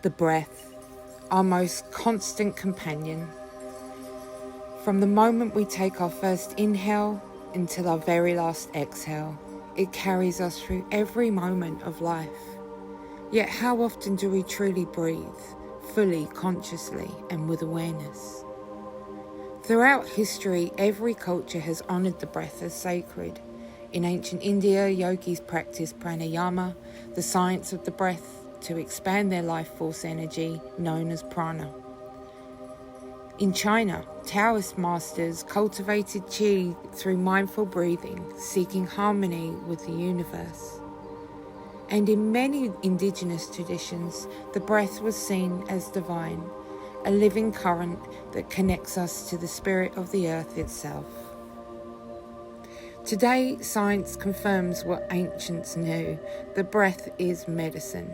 The breath, our most constant companion. From the moment we take our first inhale until our very last exhale, it carries us through every moment of life. Yet how often do we truly breathe, fully, consciously, and with awareness? Throughout history, every culture has honoured the breath as sacred. In ancient India, yogis practiced pranayama, the science of the breath, to expand their life force energy, known as prana. In China, Taoist masters cultivated qi through mindful breathing, seeking harmony with the universe. And in many indigenous traditions, the breath was seen as divine, a living current that connects us to the spirit of the earth itself. Today, science confirms what ancients knew: the breath is medicine.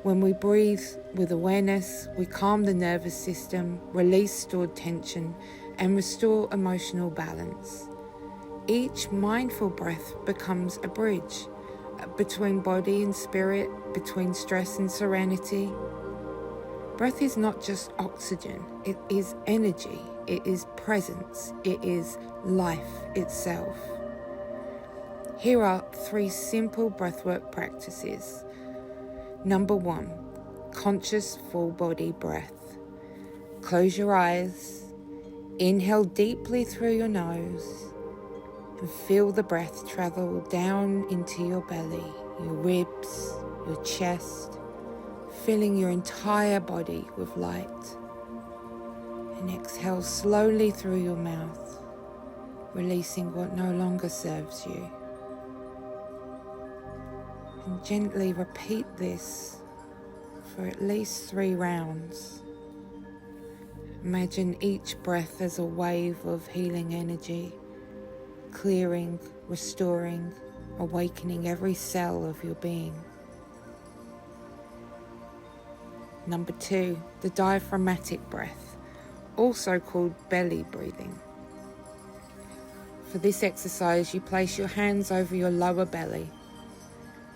When we breathe with awareness, we calm the nervous system, release stored tension, and restore emotional balance. Each mindful breath becomes a bridge between body and spirit, between stress and serenity. Breath is not just oxygen, it is energy, it is presence, it is life itself. Here are 3 simple breathwork practices. Number 1, conscious full body breath. Close your eyes, inhale deeply through your nose, and feel the breath travel down into your belly, your ribs, your chest, filling your entire body with light. And exhale slowly through your mouth, releasing what no longer serves you. And gently repeat this for at least 3 rounds. Imagine each breath as a wave of healing energy, clearing, restoring, awakening every cell of your being. Number 2, the diaphragmatic breath, also called belly breathing. For this exercise, you place your hands over your lower belly,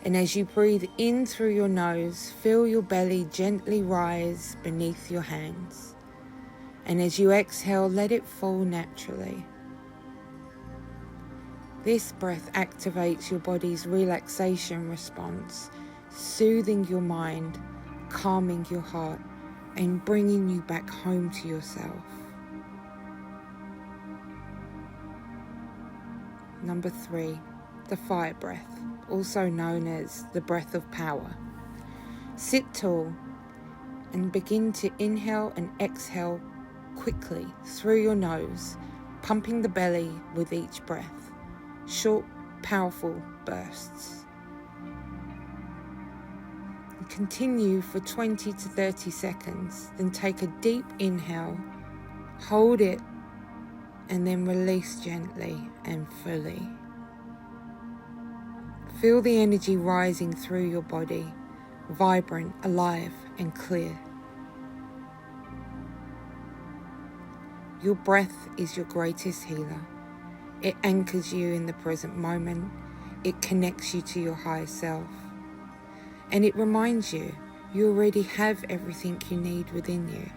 and as you breathe in through your nose, feel your belly gently rise beneath your hands. And as you exhale, let it fall naturally. This breath activates your body's relaxation response, soothing your mind, calming your heart, and bringing you back home to yourself. Number 3, the fire breath, also known as the breath of power. Sit tall and begin to inhale and exhale quickly through your nose, pumping the belly with each breath. Short, powerful bursts. Continue for 20 to 30 seconds, then take a deep inhale, hold it, and then release gently and fully. Feel the energy rising through your body, vibrant, alive, and clear. Your breath is your greatest healer. It anchors you in the present moment. It connects you to your higher self. And it reminds you already have everything you need within you.